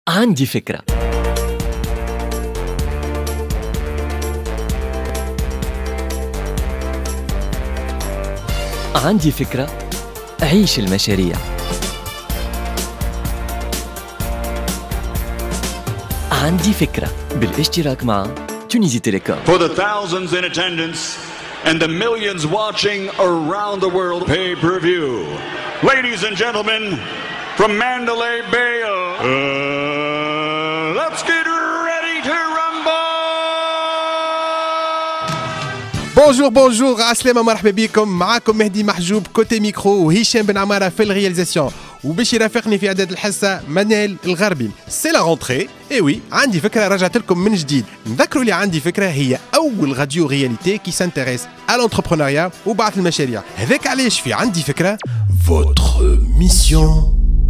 عندي فكرة. عندي فكرة. عيش المشاريع. عندي فكرة بالاشتراك مع تونيزي تيليكوم. For the thousands in attendance and the millions watching around the world, pay-per-view. Ladies and gentlemen, from Mandalay Bay, let's get ready to rumble! Bonjour, Aslema marhaba bikum, معاكم مهدي محجوب كوتي ميكرو وهشام بن عمارة في الرياليزاسيون وباش يرافقني في إعداد الحصة منال الغربي. سي لا رونتري، اي وي عندي فكرة رجعت لكم من جديد. نذكروا لي عندي فكرة هي أول راديو رياليتي كي سانتيريس à l'entrepreneuriat وبعث المشاريع. هذاك علاش في عندي فكرة. Votre mission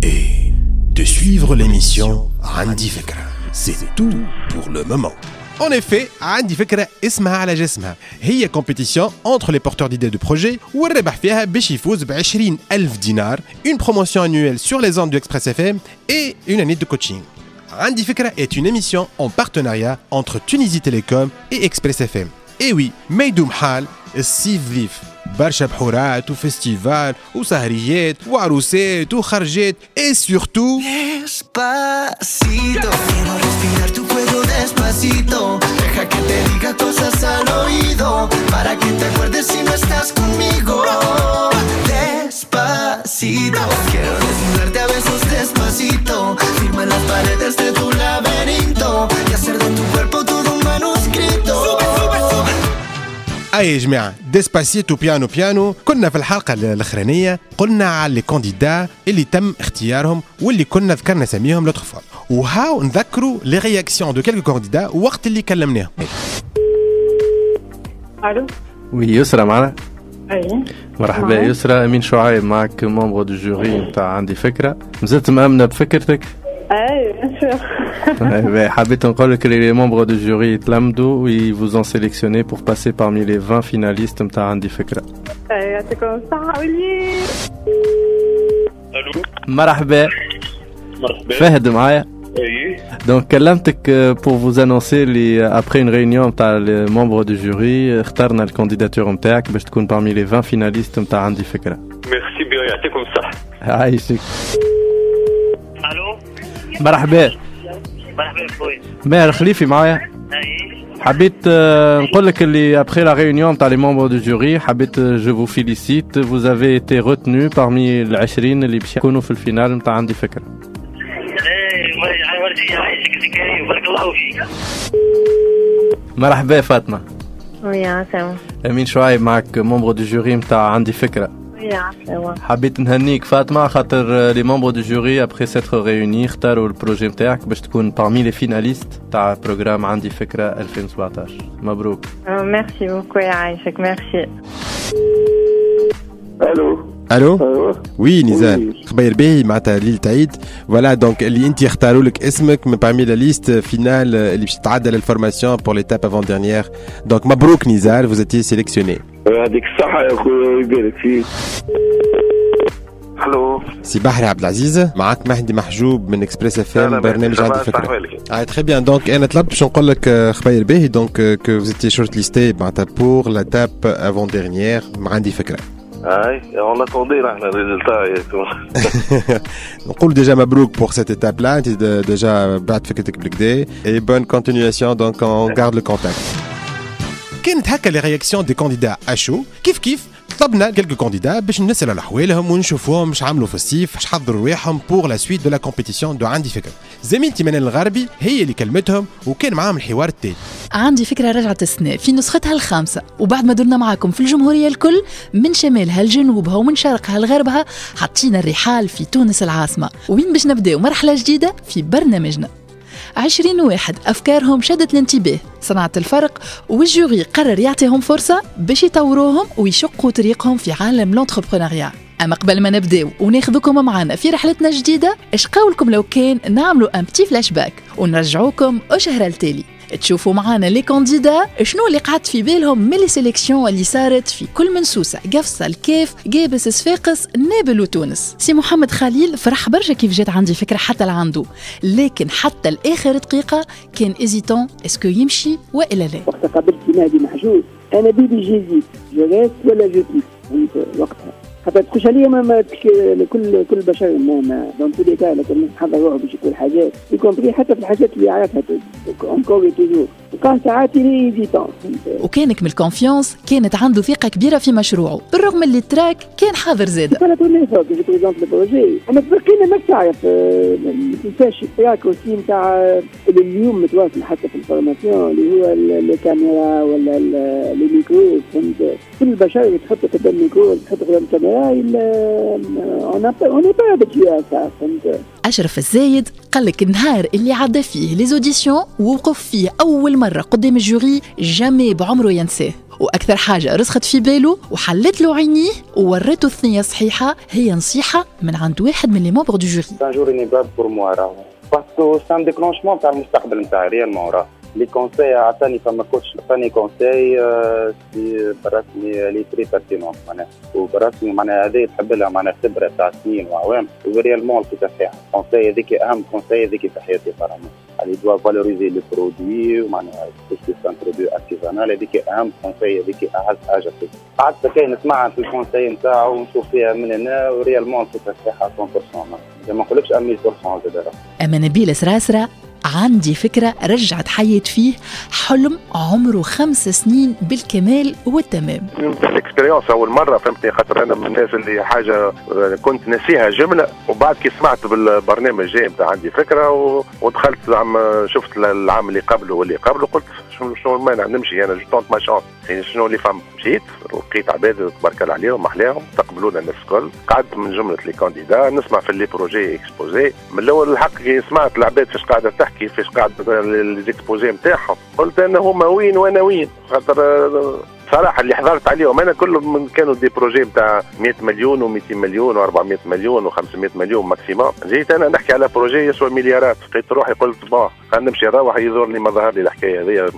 est de suivre l'émission عندي فكرة. C'est tout pour le moment. En effet, عندي فكرة اسمها على جسمها. هي compétition entre les porteurs d'idées de projet والربح فيها باش يفوز ب 20,000 دينار, une promotion annuelle sur les ondes du Express FM et une année de coaching. عندي فكرة est une émission en partenariat entre Tunisie Télécom et Express FM. Et oui, ما يدوم حال الصيف ضيف. برشا بحورات وفستيفال وسهريات وعروسات وخرجات et surtout Despacito, quiero respirar tu cuello despacito. Deja que te diga cosas al oído para que te acuerdes si no estás conmigo. Despacito, quiero desnudarte a besos despacito. Firma las paredes de tu laberinto y hacer de tu cuerpo todo un manuscrito. أي يا جماعة ديسباسيتو بيانو كنا في الحلقة الأخرانية قلنا على لي كانديدا اللي تم اختيارهم واللي كنا ذكرنا سميهم لوتر فوا وهاو نذكروا لي رياكسيون دو كيلكو كانديدا وقت اللي كلمناهم. الو وي يسرى معنا. اي مرحبا يسرى، امين شعيب معك ممبر دو جوري نتاع عندي فكرة. مازلت مأمنة بفكرتك؟ اي حبيت نقول لك les membres du jury تلمدوا et vous ont sélectionné pour passer parmi les 20 finalistes نتاع عندي فكرة. يعطيكم الصحة ولي. الو مرحبا فهد معايا. اي Donc كلمتك pour vous annoncer après une réunion نتاع les membres du jury اخترنا الكانديداتور نتاعك باش تكون parmi les 20 finalistes نتاع عندي فكرة. ميرسي بيان، يعطيكم الصحة. عايشك. الو مرحبا خويا ماهر خليفي معايا. اي حبيت نقول لك اللي après la réunion تاع les membres du jury حبيت je vous félicite, vous avez été retenu parmi ال20 اللي باش يكونوا في الفينال نتاع عندي فكرة. اي ورجي يعيشك زكريا وبارك الله فيك. مرحبا فاطمة. ويا سلام. امين شعيب معك membre du jury نتاع عندي فكرة. ويا سلام. حبيت نهنيك فاطمة خاطر les membres du jury après s'être réunis اختاروا البروجي نتاعك باش تكون parmi les finalistes تاع بروجرام عندي فكرة 2017. مبروك. ميرسي بوكو يعيشك ميرسي. الو وي نزار خبير باهي معناتها ليلة عيد فوالا دونك اللي انت اختاروا لك اسمك من parmi la liste finale اللي باش تتعدى للفورماسيون pour l'étape avant dernière donc مبروك نزار vous étiez sélectionné. يعطيك الصحة يا خويا ويبارك فيك. الو سي بحري عبد العزيز معك مهدي محجوب من اكسبريس اف ام برنامج عندي فكرة. تري بيان دونك انا طلبت باش نقول لك خبير باهي دونك que vous étiez shortlisté معناتها pour l'étape avant dernière مع عندي فكرة. اي on attendait احنا الريزلتا. نقول déjà مبروك pour cette étape là انت déjà بعد فكرتك بالكدا et bonne continuation donc on garde le contact. كانت هكا لي رياكسيون دي كانديدا اشو كيف طلبنا كلكو كانديدا باش نسالوا على احوالهم ونشوفوهم اش عملوا في الصيف اش حضروا رواحهم بور لا سويت دو لا كومبيتيسيون دو عندي فكره. زميلتي منال الغربي هي اللي كلمتهم وكان معاهم الحوار التالي. عندي فكرة رجعت السنة في نسختها الخامسة وبعد ما درنا معاكم في الجمهورية الكل من شمالها لجنوبها ومن شرقها لغربها حطينا الرحال في تونس العاصمة وين باش نبداو مرحلة جديدة في برنامجنا. 20 واحد أفكارهم شدت الانتباه صنعت الفرق والجوري قرر يعطيهم فرصة باش يطوروهم ويشقوا طريقهم في عالم الانتربرونيا. أما قبل ما نبداو وناخذكم معنا في رحلتنا الجديدة اش قولكم لو كان نعملوا ان بتي فلاش باك ونرجعوكم أشهر التالي تشوفوا معانا لي كانديدا شنو اللي قعدت في بالهم من لي سيليكسيون اللي صارت في كل من سوسة، قفصة، الكيف، قابس، صفاقس، نابل وتونس. سي محمد خليل فرح برشا كيف جات عندي فكرة حتى لعنده، لكن حتى الآخر دقيقة كان إزيتون اسكو يمشي وإلا لا. وقت قابلت مهدي محجوب أنا بيبي جيزيت جو ولا جو كيف وقتها حتى تخش عليا ما كل بشر ما دون تو لي كا لكن نحضر روحه باش يقول حاجات يكون حتى في الحاجات اللي يعرفها اونكور توجور وكان ساعات لي هيزيتون. وكانك من الكونفيونس كانت عنده ثقة كبيرة في مشروعه بالرغم اللي التراك كان حاضر زاد. أنا تقول لي كي بريزونت البروجي أنا تفكرنا ما تعرف ما تنساش التراك aussi نتاع اليوم متواصل حتى في الفورماسيون اللي هو الكاميرا ولا الميكرو. فهمت كل البشر تحط قدام الميكرو تحط قدام الكاميرا on n'est pas habitué à ça. فهمت. أشرف الزايد قال لك النهار اللي عدى فيه لي زوديسيون ووقف فيه أول مرة قدام الجوري جامي بعمره ينساه، وأكثر حاجة رسخت في باله وحلت له عينيه وورته الثنية صحيحة هي نصيحة من عند واحد من لي ممبر دو جوري. un jour inébable pour moi راهو باسكو سان ديكلونشمون تاع المستقبل نتاعي ريالمون راه لي كونساي عطاني فما كوتش عطاني كونساي في برسمي لي تري بيرتينون معناها وبرسمي معناها هذه تحب لها معناها خبره تاع سنين وعوام وريالمون لقيتها صحيحه. كونساي هذيك اهم كونساي هذيك في حياتي صراحه اللي دوا فالوريزي لي برودوي ومعناها سي سانترودو ارتيزانال هذيك اهم كونساي هذيك اعز حاجه فيه. قعدت كاي نسمعها في الكونساي نتاعو ونشوف فيها من هنا وريالمون لقيتها صحيحه 100%. ما نقولكش 100% زاد. أما نبيل سراسرة عندي فكرة رجعت حيت فيه حلم عمره 5 سنين بالكمال والتمام. الاكسبيريونس اول مره فهمتني خاطر انا من الناس اللي حاجه كنت ناسيها جمله وبعد كي سمعت بالبرنامج جاي نتاع عندي فكره ودخلت شفت العام اللي قبله واللي قبله قلت شنو المانع نمشي انا جو تونت ما شونس يعني شنو اللي فهم. مشيت لقيت عباد تبارك الله عليهم محلاهم تقبلونا الناس الكل. قعدت من جمله لي كانديدا نسمع في لي بروجي اكسبوزي من الاول الحق كي سمعت العباد فاش قاعده تحكي فاش قاعده ليكسبوزي نتاعهم قلت انا هما وين وانا وين خاطر صراحه اللي حضرت عليهم انا كلهم كانوا دي بروجي نتاع 100 مليون و200 مليون و400 مليون و500 مليون ماكسيموم. جيت انا نحكي على بروجي يسوى مليارات لقيت روحي قلت خلينا نمشي نروح يزور لي ما ظهر لي الحكايه هذه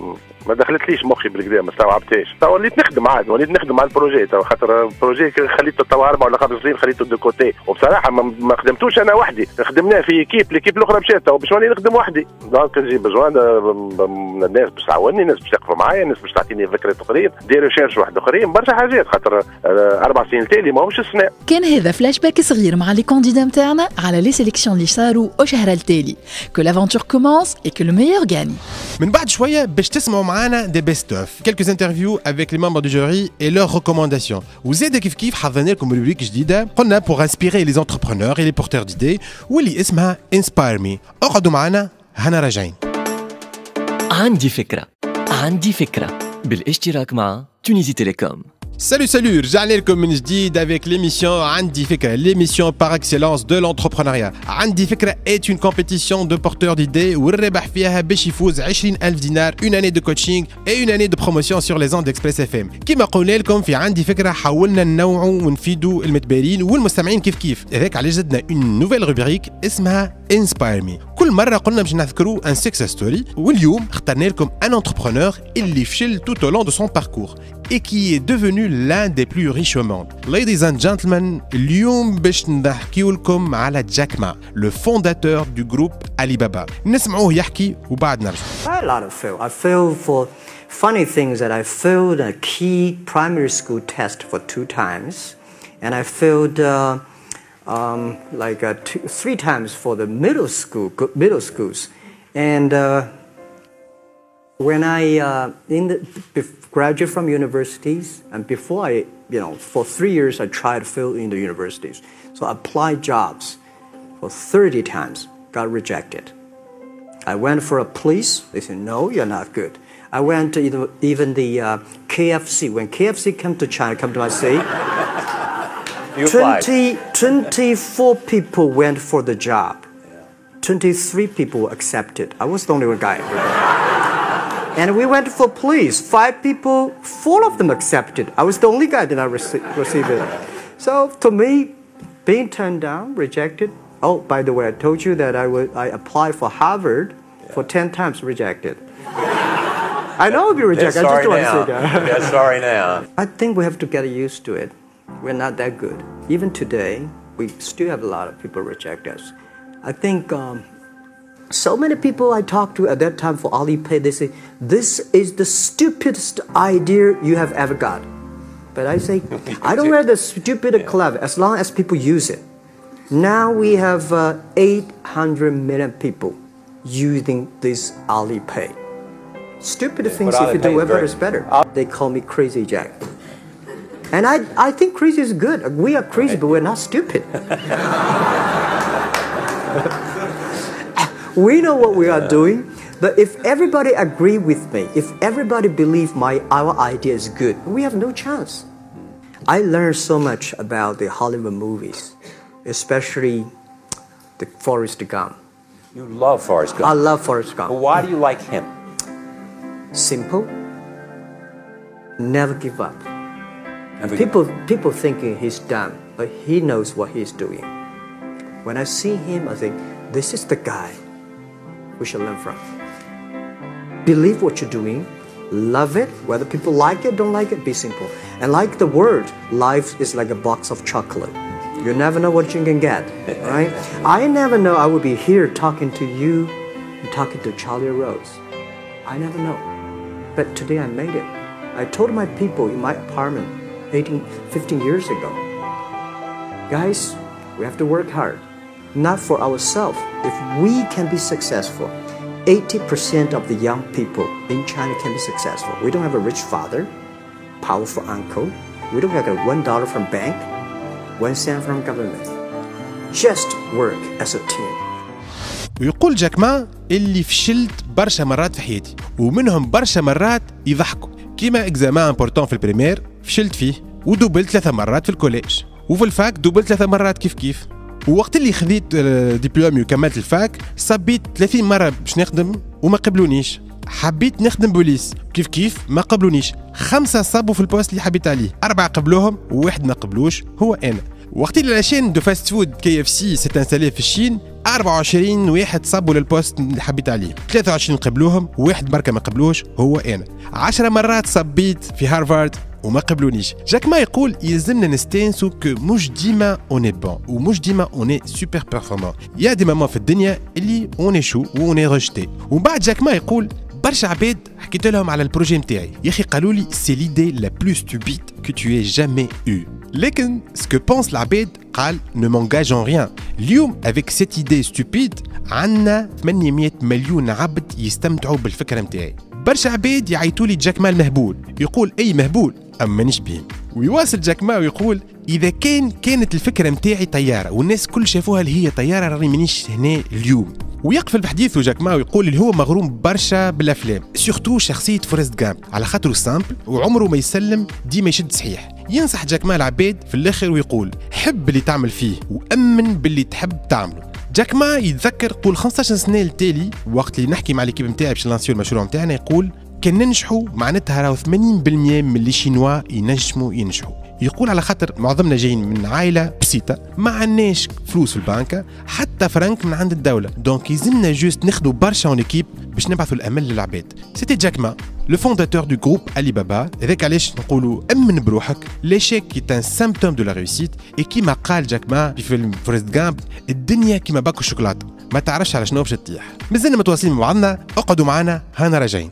ما دخلتليش مخي بالكدا ما استوعبتهاش. تو وليت نخدم عاد وليت نخدم على البروجي تو خاطر البروجي خليته تو 4 ولا 5 سنين خليته دو كوتي وبصراحه ما خدمتوش انا وحدي خدمناه في ايكيب ليكيب الاخرى مشات باش نولي نخدم وحدي. دونك نجي بزوان من الناس باش تعاوني ناس باش تقفوا معايا ناس باش تعطيني فكرة اخرين دي ريشيرش واحد اخرين برشا حاجات خاطر 4 سنين تالي ماهوش السنه. كان هذا فلاش باك صغير مع لي كانديدا نتاعنا على لي سيليكسيون اللي صاروا الشهر التالي. كو لافونتور كومونس اي كو لو ميور غاني. من بعد شويه باش تسمعوا معنا دي بيست اوف quelques interviews avec les membres du jury et leurs recommandations. وزاد كيف حضرنا لكم روبريك جديده قلنا pour inspirer les entrepreneurs et les porteurs d'idées واللي اسمها Inspire Me. اقعدوا معنا هنا راجعين. عندي فكرة بالاشتراك مع تونيزي تيليكوم. Salut, رجعنا لكم من جديد avec l'émission عندي فكرة, l'émission par excellence de l'entrepreneuriat. عندي فكرة est une compétition de porteurs d'idées والربح فيها باش يفوز 20,000 دينار, une année de coaching et une année de promotion sur les ondes d'Express FM. كما قلنا لكم في عندي فكرة حاولنا ننوعوا ونفيدوا المتبارين والمستمعين كيف هذاك على جدنا une nouvelle rubrique اسمها Inspire Me. كل مرة قلنا باش نذكروا un success story واليوم اخترنا لكم un entrepreneur اللي فشل tout au long de son parcours et qui est devenu l'un des plus riches au monde. Ladies and gentlemen, اليوم باش نحكيو لكم على جاك ما, le fondateur du groupe Alibaba. نسمعوه يحكي وبعد نرجع. A lot of fail. I failed for funny things that I failed a key primary school test for 2 times, and I failed like 3 times for the middle schools, and when I graduate from universities, and before for 3 years I tried to fill in the universities. So I applied jobs for 30 times, got rejected. I went for a police, they said, no, you're not good. I went to even the KFC. When KFC came to China, come to my city, 24 people went for the job. 23 people were accepted. I was the only one guy. And we went for police. 5 people, 4 of them accepted. I was the only guy that I received it. So to me, being turned down, rejected. Oh, by the way, I told you that I applied for Harvard for 10 times, rejected. I know I'll be rejected. I just want to say that. They're sorry now. I think we have to get used to it. We're not that good. Even today, we still have a lot of people reject us. I think so many people I talked to at that time for Alipay, they say, this is the stupidest idea you have ever got. But I say, I don't wear the stupid or clever as long as people use it. Now we have 800 million people using this Alipay. Stupid things, if you do ever, is better. They call me Crazy Jack. And I think crazy is good. We are crazy, but we're not stupid. We know what we are doing, but if everybody agree with me, if everybody believe our idea is good, we have no chance. I learned so much about the Hollywood movies, especially the Forrest Gump. You love Forrest Gump. I love Forrest Gump. But why do you like him? Simple. Never give up. People thinking he's dumb, but he knows what he's doing. When I see him, I think, this is the guy we should learn from. Believe what you're doing, love it, whether people like it, don't like it, be simple. And like the word, life is like a box of chocolate. You never know what you can get, right? I never know I would be here talking to you and talking to Charlie Rose. I never know. But today I made it. I told my people in my apartment 15 years ago, guys, we have to work hard, not for ourselves. If we can be successful, 80% of the young people in China can be successful. We don't have a rich father, powerful uncle. We don't have $1 from bank, 1 cent from government. Just work as a team. ويقول جاك ما اللي فشلت برشا مرات في حياتي ومنهم برشا مرات يضحكوا كيما اكزامان امبورطون في البريمير فشلت فيه ودوبلت 3 مرات في الكوليج وفي الفاك دوبلت 3 مرات كيف ووقت اللي خذيت دبلومي وكملت الفاك صبيت 30 مرة باش نخدم وما قبلونيش حبيت نخدم بوليس كيف ما قبلونيش 5 صبوا في البوست اللي حبيت عليه 4 قبلوهم وواحد ما قبلوش هو انا وقت اللي لاشين دو فاست فود KFC سيت انستالي في الشين 24 واحد صبوا للبوست اللي حبيت عليه 23 قبلوهم وواحد بركة ما قبلوش هو انا 10 مرات صبيت في هارفارد وما قبلونيش جاك ما يقول يلزمنا نستانسوا كو مش ديما اوني بون ومش ديما اوني سوبر بيرفورمون يا دي مامون في الدنيا اللي اوني شو واوني رجتي ومن بعد جاك ما يقول برشا عباد حكيت لهم على البروجي نتاعي يا اخي قالوا لي سي ليدي لا بلو ستوبيد كو تو اي جامي او لكن سكو بونس العباد قال ne m'engage en rien اليوم avec cette idée stupide عندنا 800 مليون عبد يستمتعوا بالفكره نتاعي برشا عباد يعيطوا لي جاك ما المهبول يقول اي مهبول اما مانيش بيه ويواصل جاك ما ويقول اذا كانت الفكره نتاعي طياره والناس كل شافوها اللي هي طياره راني مانيش هنا اليوم ويقفل بحديثه جاك ما ويقول اللي هو مغروم برشا بالافلام سورتو شخصيه فورست جامب على خاطره سامبل وعمره ما يسلم ديما يشد صحيح ينصح جاك ما العباد في الاخر ويقول حب اللي تعمل فيه وامن باللي تحب تعمله جاك ما يتذكر طول 15 سنه التالي وقت اللي نحكي مع ليكيب نتاعي باش نلانسيو المشروع نتاعنا يقول كان ننجحوا معناتها راهو 80% من اللي شينوا ينجحوا يقول على خاطر معظمنا جايين من عائله بسيطه ما عندناش فلوس في البنكه حتى فرنك من عند الدوله دونك يلزمنا جوست ناخذوا برشا اون ايكيب باش نبعثوا الامل للعباد سيتي جاك ما لو فونداتور دو جروب علي بابا هذاك علاش نقولوا امن بروحك ليشيك كي ان سيمبتوم دو لا ريوسيت اي كيما قال جاك ما في فيلم فورست جامب الدنيا كيما باكو الشوكولاته ما تعرفش على شنو باش تطيح مازلنا متواصلين مع بعضنا اقعدوا معنا هانا راجعين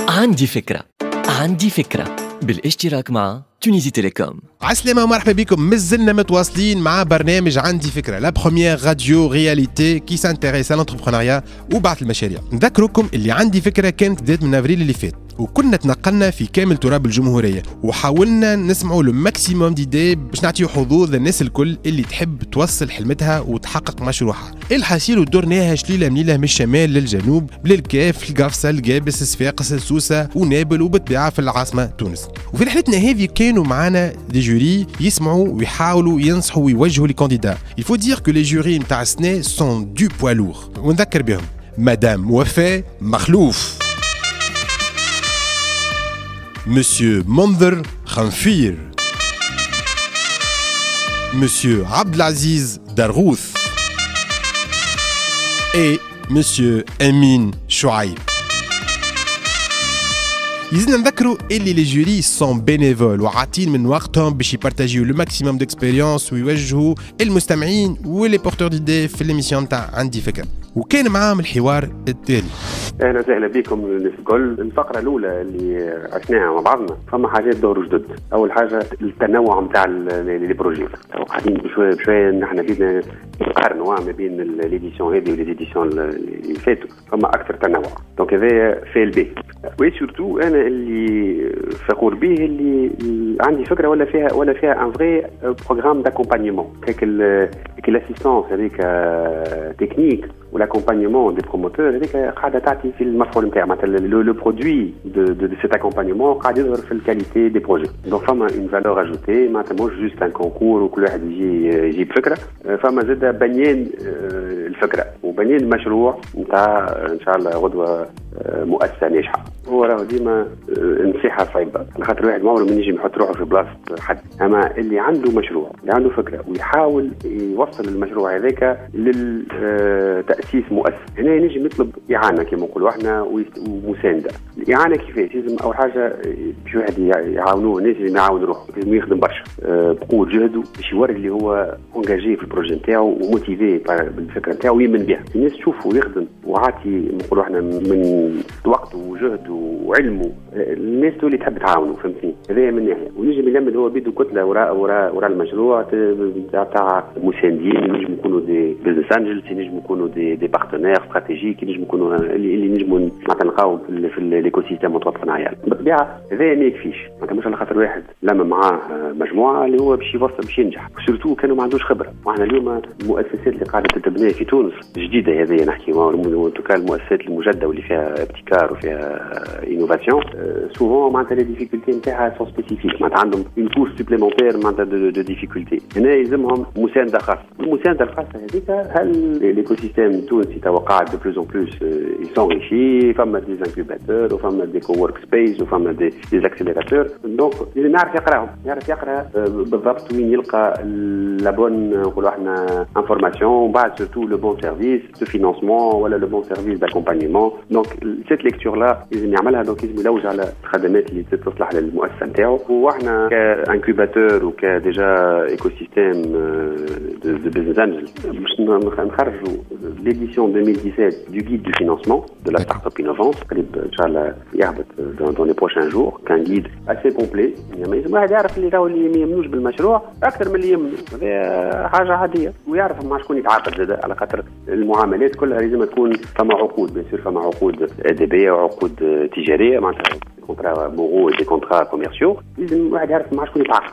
عندي فكرة بالاشتراك مع تونيزي تيليكوم. عسلامة ومرحبا بكم مازلنا متواصلين مع برنامج عندي فكرة لا بروميير راديو رياليتي كي سانتيريس على الانتربرونيا وبعض المشاريع. نذكركم اللي عندي فكرة كانت بدات من افريل اللي فات وكنا تنقلنا في كامل تراب الجمهورية وحاولنا نسمعوا لو ماكسيموم ديدي باش نعطيو حظوظ للناس الكل اللي تحب توصل حلمتها وتحقق مشروعها. الحصيل ودرناها شليلة من الشمال للجنوب بالكاف القفصة القابس صفاقس السوسة ونابل وبالطبيعة في العاصمة تونس. وفي رحلتنا هذه كانوا معنا دي جوري يسمعوا ويحاولوا ينصحوا ويوجهوا لي كانديدا. Il faut dire que les jurys نتاع السنة sont du poids lourd. ونذكر بهم مدام وفاء مخلوف Monsieur Mandar Khanfir, Monsieur Abdelaziz Dargouth et Monsieur Amin Chouaib. يزيدنا نذكروا اللي لي جوري سون بينيفول وعاطين من وقتهم باش يبارتاجيو لو ماكسيموم ديكسبيريونس ويوجهوا المستمعين ولي بورتور ديدي في ليميسيون تاع عندي فكره. وكان معاهم الحوار التالي. اهلا وسهلا بكم الناس الكل. الفقره الاولى اللي عشناها مع بعضنا فما حاجات دور جدد. اول حاجه التنوع نتاع لي بروجي، قاعدين بشويه بشويه نحن بدنا نقارنوا ما بين ليديسيون هذه وليديسيون اللي فاتوا، فما اكثر تنوع. دونك هذا في البي وي سورتو انا اللي فخور به اللي عندي فكره ولا فيها ان فري بروغرام داكومبانيمون كيك الاسيستونس هذيك تكنيك والاكومبانيمون دي بروموتور هذيك قاعده تعطي في المفعول نتاعها، معناتها لو برودوي دو سيت اكومبانيمون قاعد يظهر في الكاليتي دي بروجي. دونك فما اون فالور اجوتي، معناتها مش جوست ان كونكور وكل واحد يجي بفكره، فما زاد بنيان الفكره وبنيان المشروع نتاع ان شاء الله غدوه مؤسسه ناجحه. هو راه ديما نصيحه صعيبه على خاطر الواحد ما عمره ما يجي يحط روحه في بلاصه حد، اما اللي عنده مشروع اللي عنده فكره ويحاول يوصل المشروع هذاك للتاسيس مؤسسه، هنا ينجم يطلب اعانه كما نقولوا احنا ومسانده. الاعانه كيفاش؟ لازم اول حاجه باش واحد يعاونوه الناس اللي يعاون روحه، لازم يخدم برشا بقوه جهده باش يوري اللي هو انجاجي في البروجي نتاعو وموتيفي بالفكره نتاعو ويمن بها. الناس تشوفه يخدم وعاطي نقولوا احنا من وقته وجهده وعلمه، الناس اللي تحب تعاونه، فهمتني؟ هذا من ناحيه. ونجم يلمد هو بيدو كتله وراء المشروع تاع مساندين، ينجم يكونوا دي بزنس انجلز، ينجم يكونوا دي بارتنير استراتيجيك، ينجم يكونوا اللي ينجموا معناتها نلقاوهم في الايكو سيستيم متوسط صناعي. بالطبيعه هذا ما يكفيش، معناتها مش على خاطر واحد لما معاه مجموعه اللي هو باش يوصل باش ينجح، وسورتو كانوا ما عندوش خبره. وحنا اليوم المؤسسات اللي قاعده تتبنى في تونس جديده هذه نحكي المؤسسات المجدده واللي فيها ابتكار وفيها انوفاسيون، سوفون معناتها لي ديفيكولتي نتاعها سون سبيسيفيك، معناتها عندهم اون كوش سوبليمونتير معناتها دو ديفيكولتي. هنا يلزمهم مسانده خاصه. المسانده الخاصه هذيك هل ليكو سيستيم التونسي توا قاعد دو بلوس اون بلوس يسونريشي، فما دي انكوباتور وفما دي كوورك سبيس وفما دي اكسيليراتور. دونك لازم يعرف يقراهم، يعرف يقرا بالضبط وين يلقى لا بون نقولوا احنا انفورماسيون، ومن بعد سورتو لو بون سيرفيس دو فينانسمون ولا لو بون سيرفيس داكومبانيمون. دونك سيت ليكتور لا لازم يعملها، دونك لازم يلوج على الخدمات اللي تصلح للمؤسسه نتاعو. واحنا كانكوباتور وكديجا ايكو سيستيم دو بزنس انجل باش نخرجوا ليديسيون 2017 du guide du financement de la start-up innovante قريب ان شاء الله يهبط dans les prochains jours. كان جيد assez complet، يعني الواحد يعرف اللي راهو اللي ما يمنوش بالمشروع اكثر من اللي يمنوا، هذا حاجه عاديه، ويعرف مع شكون يتعاقد زاد، على خاطر المعاملات كلها لازم تكون فما عقود، بيان سور فما عقود ادبيه وعقود تجاريه معناتها contrats moraux et des contrats commerciaux. لازم الواحد يعرف مع شكون يتعاقد.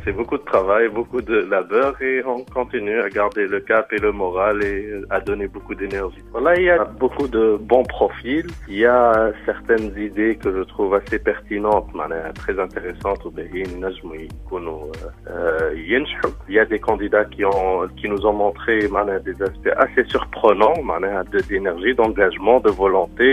C'est beaucoup de travail, beaucoup de labeur et on continue à garder le cap et le moral et à donner beaucoup d'énergie. Voilà, il y a beaucoup de bons profils. Il y a certaines idées que je trouve assez pertinentes, très intéressantes. Il y a des candidats qui nous ont montré des aspects assez surprenants, d'énergie, d'engagement, de volonté.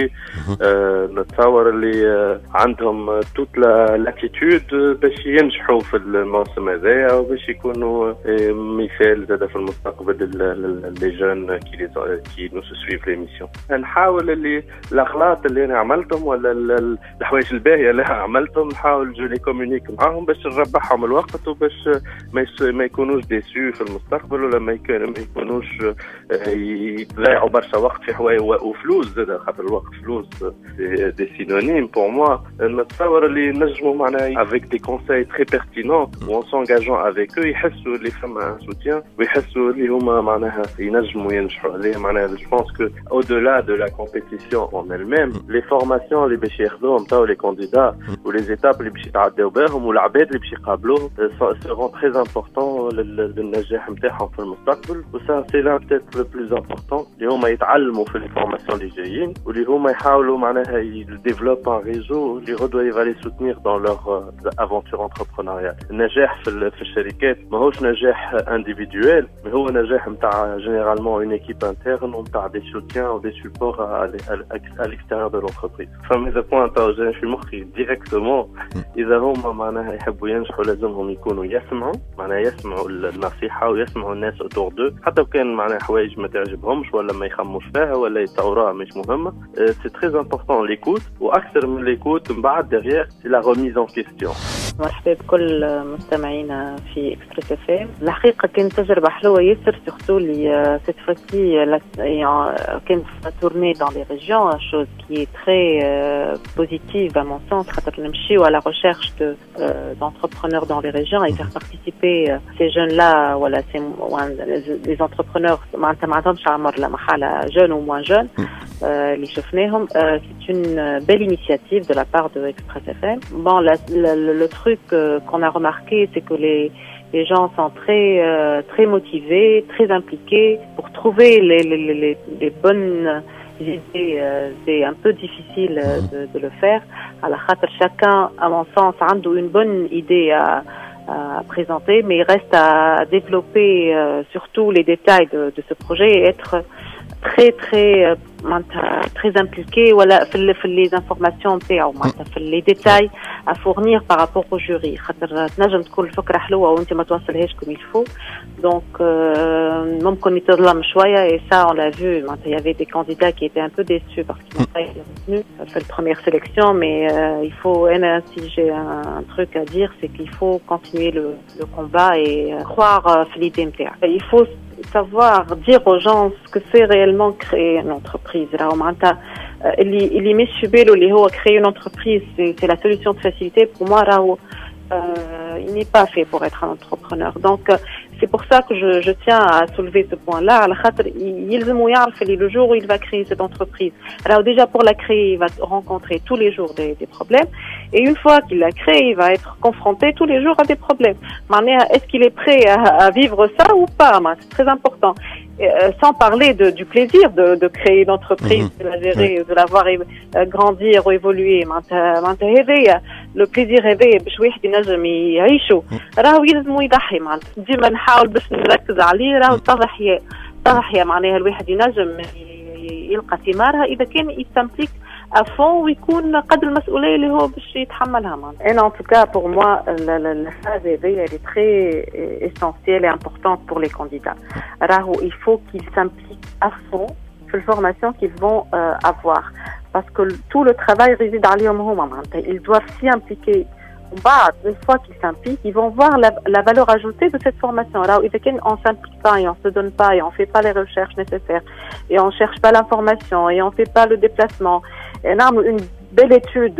نتصور اللي عندهم toute l'attitude باش ينجحوا في الموسم هذايا وباش يكونوا مثال زاد في المستقبل لي جون كي نو سويف ليميسيون. نحاول اللي الاغلاط اللي انا عملتهم ولا الحوايج الباهيه اللي عملتهم نحاول جو لي كومونيك معاهم باش نربحهم الوقت وباش ما يكونوش ديسو في المستقبل ولا ما يكونوش يضيعوا برشا وقت في حوايج وفلوس زاد، خاطر الوقت فلوس دي سينونيم بور موا. نتصور اللي نجموا معناها avec des conseils très pertinents ou en s'engageant avec eux يحسوا اللي فما soutien ويحسوا اللي هما معناها ينجموا ينجحوا عليه. معناها je pense que au-delà de la compétition en elle-même les formations اللي باش ياخذوهم تاو les candidats ou les étapes اللي باش يتعداو بهم والعباد اللي باش يقابلوهم seront très importants للنجاح نتاعهم في المستقبل. وسا سي لا peut-être le plus important اللي هما يتعلموا في les formations اللي جايين واللي هما يحاولوا معناها يديفلوب un réseau اللي غدوه يفالي soutenir dans leur aventure entrepreneuriale. النجاح في الشركات ماهوش نجاح انديفيدوال، mais هو نجاح نتاع généralement une équipe interne ونتاع des soutiens ou des supports à l'extérieur de l'entreprise. فما إذا كنت جاي في مخي directement إذا هما معناها يحبوا ينجحوا لازمهم يكونوا يسمعوا، معناها يسمعوا النصيحة ويسمعوا الناس autour d'eux، حتى وكان معناها حوايج ما تعجبهمش ولا ما يخموش فيها ولا يتصوروها مش مهمة. C'est très important l'écoute وأكثر من l'écoute من بعد derrière c'est la remise en question. مرحبا بكل مستمعينا في اكسبريس اف ام. الحقيقه كانت تجربه حلوه ياسر سورتو لي سيت فوسي كانت تورني دون لي ريجيون شوز كي تري بوزيتيف ا مون سونس خاطر نمشيو على ريشيرش d'entrepreneurs dans les régions et faire participer ces jeunes là ولا les entrepreneurs ما عندهمش عمر لا محاله jeunes ou moins jeunes اللي شفناهم. C'est une belle initiative de la part de Express FM. Bon, le truc qu'on a remarqué, c'est que les gens sont très motivés, très impliqués. Pour trouver les bonnes idées, c'est un peu difficile de le faire. Alors, chacun, à mon sens, a une bonne idée à présenter, mais il reste à développer surtout les détails de ce projet et être très impliqué voilà في les informations نتاعو معناتها في les détails à fournir par rapport au jury خاطر تنجم تكون الفكره حلوه وانت ما توصلهاش comme il faut donc ممكن يتظلم شويه et ça on l'a vu معناتها il y avait des candidats qui étaient un peu déçus parce qu'ils n'ont pas été retenus في la première sélection mais il faut si j'ai un truc à dire c'est qu'il faut continuer le combat et croire في l'idée نتاعك. Il faut savoir dire aux gens ce que c'est réellement créer une entreprise. راهو معناتها اللي مش بالو اللي هو créer une entreprise c'est la solution de facilité. Pour moi راهو il n'est pas fait pour être un entrepreneur. Donc c'est pour ça que je tiens à soulever ce point-là. على خاطر يلزمو يعرف اللي le jour où il va créer cette entreprise alors déjà pour la créer il va rencontrer tous les jours des problèmes et une fois qu'il l'a créé il va être confronté tous les jours à des problèmes. معناها est-ce qu'il est prêt à vivre ça ou pas? C'est très important. Sans parler du plaisir de créer une entreprise, de la gérer, de la voir grandir ou évoluer. Le plaisir هذا باش واحد ينجم يعيشه راهو يلزمو يضحي معناتها ديما نحاول باش نركز عليه راهو التضحية معناها الواحد ينجم يلقى ثمارها إذا كان يستمسك à fond ويكون قدر المسؤولية اللي هو باش يتحملها معناتها. En tout cas pour moi la phase elle est très essentielle et importante pour les candidats. راهو il faut qu'ils s'impliquent à fond في الفورمation qu'ils vont avoir parce que tout le travail réside عليهم هما معناتها ils doivent s'y impliquer. Une fois qu'ils s'impliquent, ils vont voir la valeur ajoutée de cette formation. Alors, on ne s'implique pas et on ne se donne pas et on ne fait pas les recherches nécessaires et on ne cherche pas l'information et on ne fait pas le déplacement. Et on a une belle étude,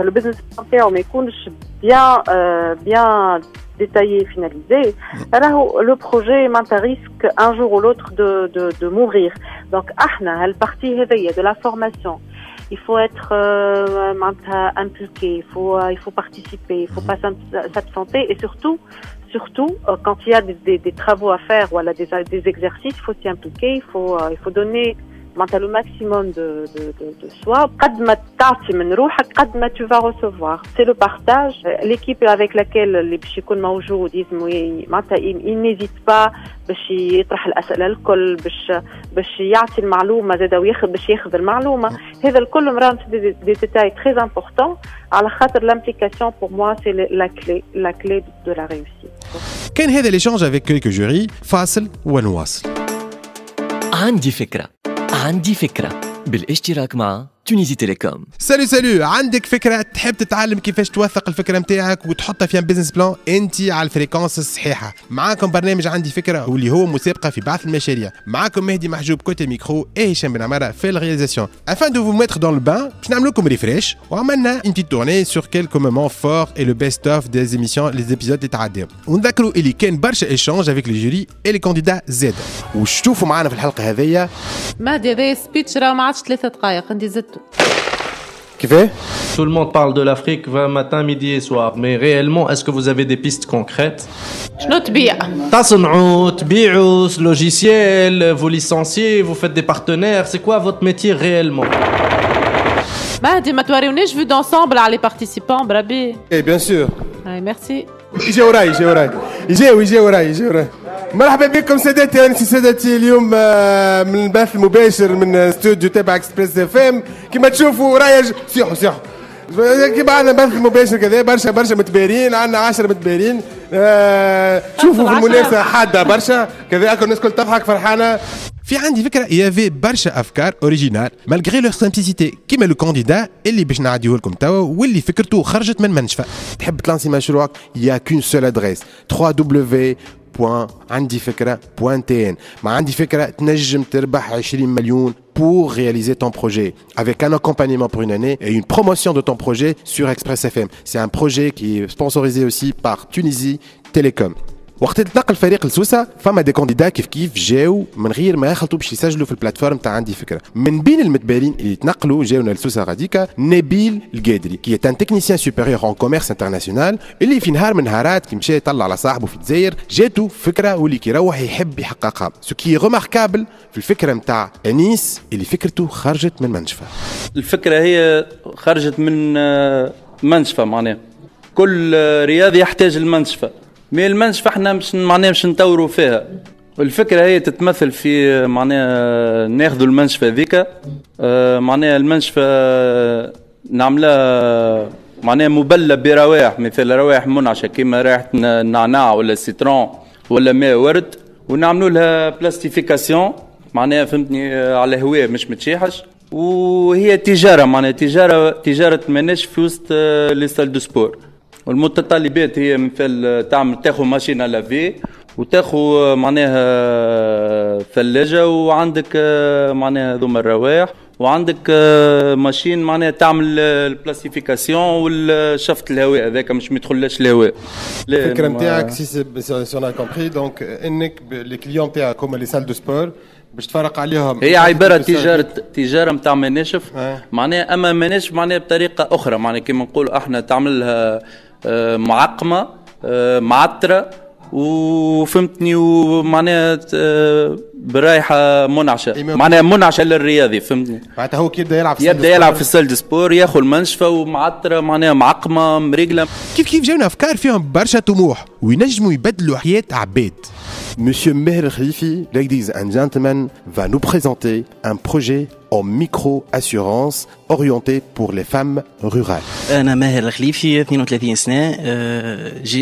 le business plan, mais bien détaillé et finalisé. Alors, le projet risque un jour ou l'autre de mourir. Donc, la partie de la formation. Il faut être impliqué, il faut participer, il ne faut pas s'absenter et surtout quand il y a des travaux à faire ou des exercices, il faut s'y impliquer, il faut donner le maximum de soi. قد ما تعطي من روحك قد ما tu vas recevoir. C'est le partage. L'équipe avec laquelle اللي باش يكون موجود il n'hésite pas باش يطرح الأسئلة الكل باش يعطي المعلومة زادا باش ياخذ المعلومة. هذا الكل مرات des détails très importants على خاطر l'implication pour moi c'est la clé de la réussite. كان هذا l'échange avec quelques jurys. فاصل ونواصل. عندي فكرة بالاشتراك مع تونيزي تيليكوم. سالو عندك فكرة تحب تتعلم كيفاش توثق الفكرة متاعك وتحطها في بيزنس بلان انت على الفريكونس الصحيحة. معاكم برنامج عندي فكرة واللي هو مسابقة في بعث المشاريع. معاكم مهدي محجوب كوتي ميكرو et هشام بن عمارة في الرياليزاسيون. Afin de vous mettre dans le bain, باش نعمل لكم ريفريش وعملنا une petite tournée sur quelques moments forts et le best of des émissions les épisodes اللي تعداو. ونذكروا اللي كان برشا échange avec les jurys et les candidats زاد. وش تشوفوا معانا في الحلقة هذيا؟ مهدي هذا سبيتش راه ما عادش 3 دقائق عندي زدته. Tout le monde parle de l'Afrique 20 matin, midi et soir, mais réellement, est-ce que vous avez des pistes concrètes? شنو تبيع؟ تصنعوا, تبيعوا, logiciel, vous licenciez, vous faites des partenaires, c'est quoi votre métier réellement? مهدي ما توريونيش vue d'ensemble على les participants بربي. Eh bien sûr. Merci. يجي وراي. مرحبا بكم سادتي انسي سادتي اليوم من البث المباشر من استوديو تبع اكسبريس اف ام. كما تشوفوا ورايا صيحوا كيما عندنا بث مباشر كذا برشا متبارين، عندنا 10 متبارين. شوفوا في المنافسه حاده برشا كذا، الناس الكل تضحك فرحانه. في عندي فكره يافي برشا افكار اوريجينال مالغري لور سامبليسيتي، كيما لو كانديدا اللي باش نعديه لكم توا واللي فكرته خرجت من منشفى. تحب تلانسي مشروعك يا كون سول ادريس www.andifekra.tn. مع عندي فكرة تنجم تربح 20 مليون pour réaliser ton projet avec un accompagnement pour une année et une promotion de ton projet sur Express FM. C'est un projet qui est sponsorisé aussi par Tunisie Télécom. وقت تنقل فريق لسوسه فما دي كانديدا كيف جاو من غير ما يخلطوا باش يسجلوا في البلاتفورم تاع عندي فكره. من بين المتبارين اللي تنقلوا جاونا لسوسه غاديكا نبيل القادري كي ان تكنيسيان سوبيريور ان كوميرس انترناسيونال اللي في نهار من نهارات كي مشى يطلع على صاحبه في الجزائر جاتو فكره واللي كي يروح يحب يحققها. سو كي ريماركابل في الفكره نتاع انيس اللي فكرته خرجت من منشفى. الفكره هي خرجت من منشفى، معناها كل رياضي يحتاج المنشفى، مي المنشفى احنا مش نطوروا فيها. الفكره هي تتمثل في معناها ناخذوا المنشفى ذيك معناها المنشفى نعملها معناها مبلى بروايح، مثل روائح منعشه كيما رائحه النعناع ولا السيترون ولا ماء ورد، ونعملوا لها بلاستيفيكاسيون معناها فهمتني على هواء مش متشيحش. وهي تجاره معناها تجاره مناش في وسط لي سال دو سبور. والمتطلبات هي مثل تاخذ ماشين لافي وتاخذ معناها ثلاجه وعندك معناها ذوما الروائح وعندك ماشين معناها تعمل البلاستيفيكاسيون والشفط الهواء هذاك مش ما يدخلش الهواء. الفكره نتاعك سي اون كومبري دونك انك لي كليون نتاعك هما لي سال دو سبور باش تفرق عليهم. هي عباره تجاره نتاع مناشف معناها، اما مناشف معناها بطريقه اخرى معناها كيما نقولوا احنا تعملها معقمه معطره وفهمتني ومعناها برايحه منعشه معناها منعشه للرياضي فهمتني. معناتها هو كي يبدا يلعب في السال دو سبور ياخذ المنشفه ومعطره معناها معقمه مريقله. كيف جاونا افكار فيهم برشا طموح وينجموا يبدلوا حياه عباد. Monsieur Meher Khalifi, ladies and gentlemen, va nous présenter un projet en micro-assurance orienté pour les femmes rurales. أنا ماهر خليفي 32 سنة،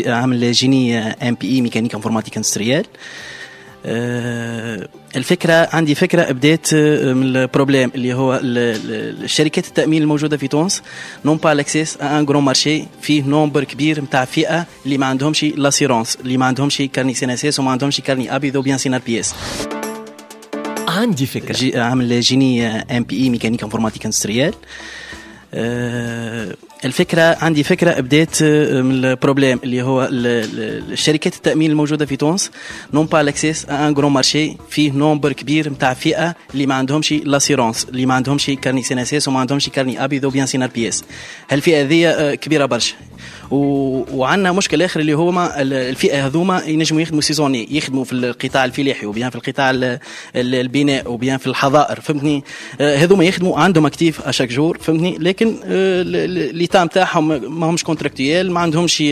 عامل جيني MPE ميكانيك انفورماتيك اندستريال. الفكرة عندي فكرة بديت من البروبليم اللي هو الشركات التأمين الموجودة في تونس نون با لاكسيس ان غرون مارشي، فيه نومبر كبير نتاع فئة اللي ما عندهمش لاسيرونس، اللي ما عندهمش كارني سيناسيس وما عندهمش كارني ابي ذو بيان سينار بي اس. عندي فكرة عامل جيني MPE ميكانيك انفورماتيك اندستريال. الفكرة عندي فكرة بديت من البروبليم اللي هو الشركات التأمين الموجودة في تونس نون با لاكسيس ان غرون مارشي، فيه نومبر كبير نتاع فئة اللي ما عندهمش لاسيرونس، اللي ما عندهمش كارني سيناسيس وما عندهمش كارني ابي ذو بيان سينار بي اس. هالفئة ذي كبيرة برشا. وعندنا مشكل اخر اللي هو الفئه هذوما ينجموا يخدموا سيزوني، يخدموا في القطاع الفلاحي وبيان في القطاع البناء وبيان في الحظائر فهمتني. هذوما يخدموا عندهم اكتيف اشاك جور فهمتني، لكن ليتا نتاعهم ما همش كونتراكتويال، ما عندهمش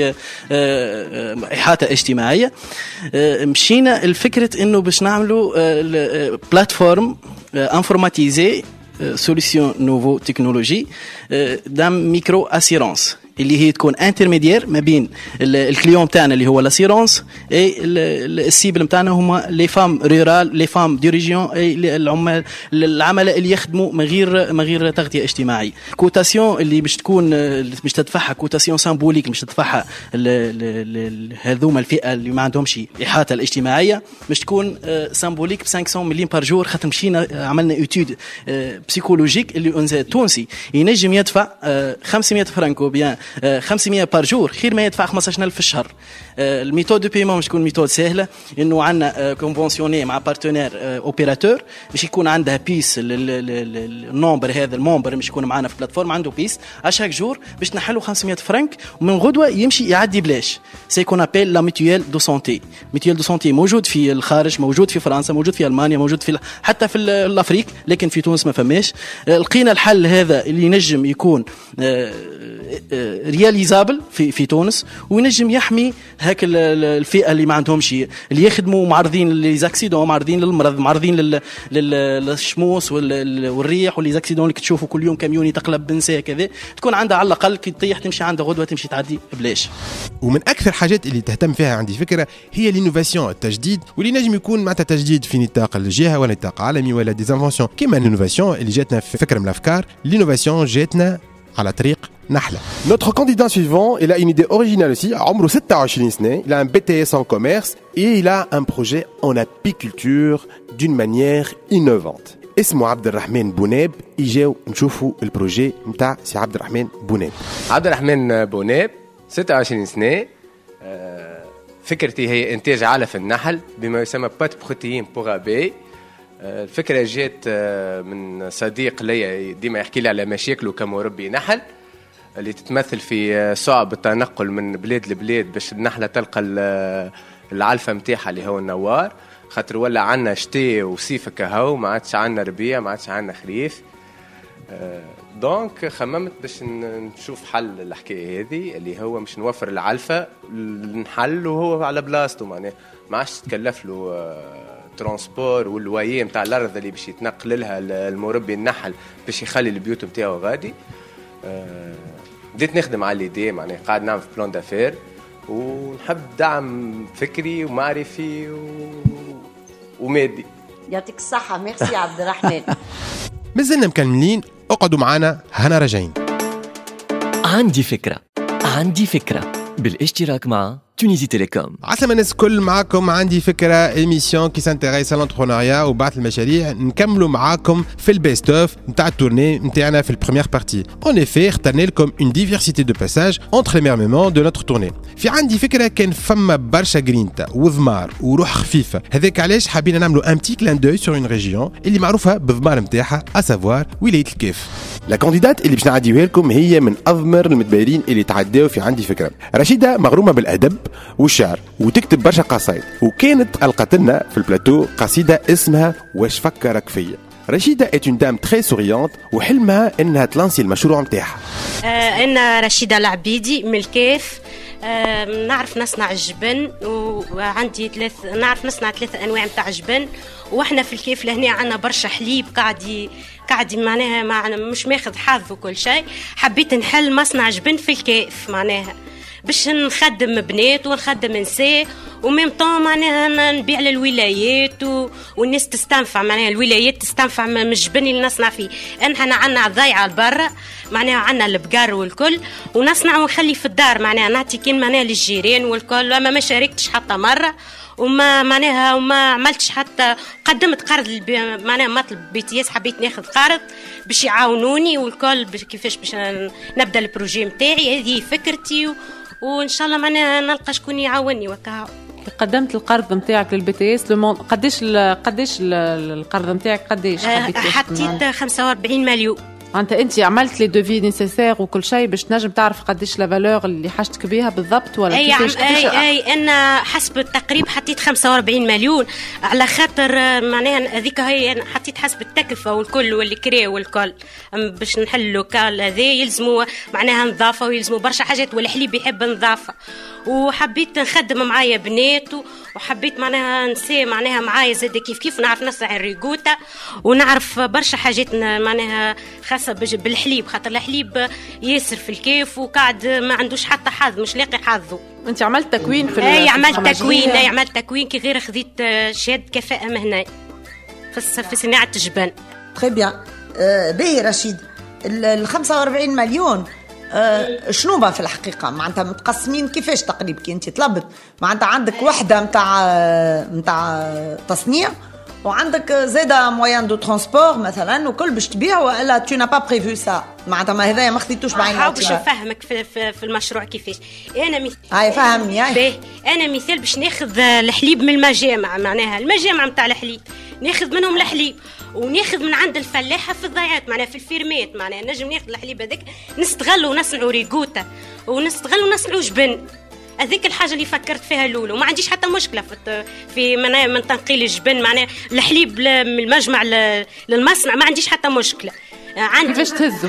احاطه اجتماعيه. مشينا الفكره انه باش نعملوا بلاتفورم انفورماتيزي سوليسيون نوفو تكنولوجي دام ميكرو اسيرونس اللي هي تكون انترميديير ما بين الكليون تاعنا اللي هو لاسيرونس اي السيبل نتاعنا هما لي فام رورال لي فام دي ريجيون اي العملاء اللي يخدموا من غير تغطيه اجتماعيه. كوتاسيون اللي باش تكون باش تدفعها كوتاسيون سامبوليك باش تدفعها هذوما الفئه اللي ما عندهمش احاطه الاجتماعيه باش تكون سامبوليك ب 500 مليون بار جور، خاطر مشينا عملنا ايتود بسيكولوجيك اللي انسان تونسي ينجم يدفع 500 فرنك وبيان 500 بار جور خير ما يدفع 15,000 في الشهر. الميثود دو بيمون مش تكون ميثود سهله، انه عندنا كونفونسيوني مع بارتنير اوبيراتور باش يكون عندها بيس النومبر هذا المومبر مش يكون معنا في البلاتفورم عنده بيس اشاك جور باش نحلوا 500 فرنك ومن غدوه يمشي يعدي بلاش. سي كون ابيل لا ميتويال دو سونتي. ميتويال دو سونتي موجود في الخارج، موجود في فرنسا، موجود في المانيا، موجود في حتى في الافريق، لكن في تونس ما فماش. لقينا الحل هذا اللي ينجم يكون رياليزابل في تونس، وينجم يحمي هاك الفئه اللي ما عندهمش، اللي يخدموا معرضين للزاكسيدون، معرضين للمرض، معرضين للشموس والريح والليزاكسيدون اللي تشوفوا كل يوم كاميون يتقلب بنساء كذا، تكون عندها على الاقل كي تطيح تمشي عندها غدوه تمشي تعدي بلاش. ومن اكثر حاجات اللي تهتم فيها عندي فكره هي الانوفاسيون، التجديد، واللي نجم يكون معناتها تجديد في نطاق الجهه ولا نطاق عالمي ولا ديزانفونسيون. كيما الانوفاسيون اللي جاتنا في فكره من الافكار، الانوفاسيون جاتنا على طريق نحلة. Notre candidat suivant, il a une idée originale aussi. عمره 26 سنة, il a un BTS en commerce et il a un projet en apiculture d'une manière innovante. اسمه عبد الرحمن بوناب. يجاو نشوفوا البروجي نتاع سي عبد الرحمن بوناب. عبد الرحمن بوناب 26 سنة. فكرتي هي إنتاج علف النحل بما يسمى بات بروتيين بوغ أبي. الفكرة جات من صديق لي ديما يحكي لي على مشاكله كمربي نحل اللي تتمثل في صعب التنقل من بلاد لبلاد باش النحلة تلقى العلفة متاحة اللي هو النوار، خاطر ولا عنا شتاء وصيف كهو، ما عادش عنا ربيع، ما عادش عنا خريف. دونك خممت باش نشوف حل الحكاية هذه اللي هو مش نوفر العلفة النحل وهو على بلاصته، معناه ما عادش تكلف له ترانسبور واللواية متاع الأرض اللي باش يتنقل لها المربي النحل باش يخلي البيوت متاعه غادي. بديت نخدم على الإيدي، معناه قاعد نعمل في بلان دافير ونحب دعم فكري ومعرفي ومادي. يعطيك الصحة. ميرسي عبد الرحمن. مازلنا مكملين، اقعدوا معنا، هنا راجعين. عندي فكرة بالاشتراك مع تونيزي تيليكوم. عسلامة الناس الكل، معاكم عندي فكرة، ايميسيون كي سانتيريس على لونتربرونيا وبعث المشاريع. نكملوا معاكم في البيست اوف نتاع التورني نتاعنا في البريمير بارتي. اون افي اخترنا لكم اون ديفيرسيتي دو باساج انتر لي مير مومون دو نوتر تورني. في عندي فكرة كان فما برشا جرينتا وضمار وروح خفيفة، هذاك علاش حابين نعملوا ان بتي كلان دوي سور اون ريجيون اللي معروفة بالضمار نتاعها، اسافوار ولاية الكيف. لا كانديدات اللي باش نعديوها لكم هي من اضمر المتبايرين اللي تعداو في عندي فكرة. رشيدة مغرومة بالادب والشعر وتكتب برشا قصايد، وكانت ألقت لنا في البلاتو قصيدة اسمها واش فكرك فيا. رشيدة est une dame très souriante وحلمها انها تلانسي المشروع نتاعها. انا رشيدة العبيدي من الكيف. نعرف نصنع الجبن وعندي نعرف نصنع 3 أنواع متاع جبن، واحنا في الكيف لهنا عنا برشا حليب قاعد معناها مش ماخذ حظ وكل شيء. حبيت نحل مصنع جبن في الكيف معناها باش نخدم بنات ونخدم نساء وميم طون معناها نبيع للولايات والناس تستنفع، معناها الولايات تستنفع من الجبن اللي نصنع فيه. احنا عنا ضيعه لبرا معناها عنا البقار والكل ونصنع ونخلي في الدار، معناها نعطي كين معناها للجيران والكل. اما ما شاركتش حتى مره وما معناها وما عملتش حتى قدمت قرض معناها مطلب BTS، حبيت ناخذ قرض باش يعاونوني والكل كيفاش باش نبدا البروجي نتاعي. هذه فكرتي وان شاء الله معناها نلقى شكون يعاوني وكا. قدمت القرض نتاعك للBTS قديش القرض نتاعك قديش حطيت 45 مليون. انت عملت لي دوفي نيسيسير وكل شيء باش تنجم تعرف قديش لا فالور اللي حاجتك بها بالضبط ولا كيفاش؟ اي انا حسب التقريب حطيت 45 مليون على خاطر معناها هذيك هي حطيت حسب التكلفه والكل واللي كري والكل باش نحلوا كال هذا يلزموا معناها نظافه ويلزموا برشا حاجات والحليب يحب نظافه. وحبيت نخدم معايا بنات وحبيت معناها نسي معناها معايا زاد كيف نعرف نصنع الريغوتا ونعرف برشا حاجات معناها خاصة بالحليب، خاطر الحليب ياسر في الكيف وقاعد ما عندوش حتى حظ، مش لاقي حظه. انت عملت تكوين في عملت تكوين كي غير خذيت شهادة كفاءة مهنية في صناعة الجبن. تري بيان. باهي رشيد، ال 45 مليون شنو بقى في الحقيقة؟ معناتها متقسمين كيفاش تقريبا؟ كي انت طلبت معناتها عندك وحدة متاع تصنيع وعندك زاده مويان دو ترانسبور مثلا وكل باش تبيع، والا تو نا با بريفو سا؟ معناتها ما هذايا ما خديتوش بعين الاعتبار. باش نفهمك في المشروع كيفاش. انا مثال هاي فهمني. انا مثال باش ناخذ الحليب من المجامع، معناها المجامع نتاع الحليب ناخذ منهم الحليب وناخذ من عند الفلاحه في الضيعات معناها في الفيرمات، معناها نجم ناخذ الحليب هذاك نستغلوا ونصنعوا ريغوتا ونستغلوا ونصنعوا جبن. هذيك الحاجه اللي فكرت فيها الاولى وما عنديش حتى مشكله في من تنقيل الجبن، معناها الحليب من المجمع للمصنع ما عنديش حتى مشكله. عندي كيفاش تهزه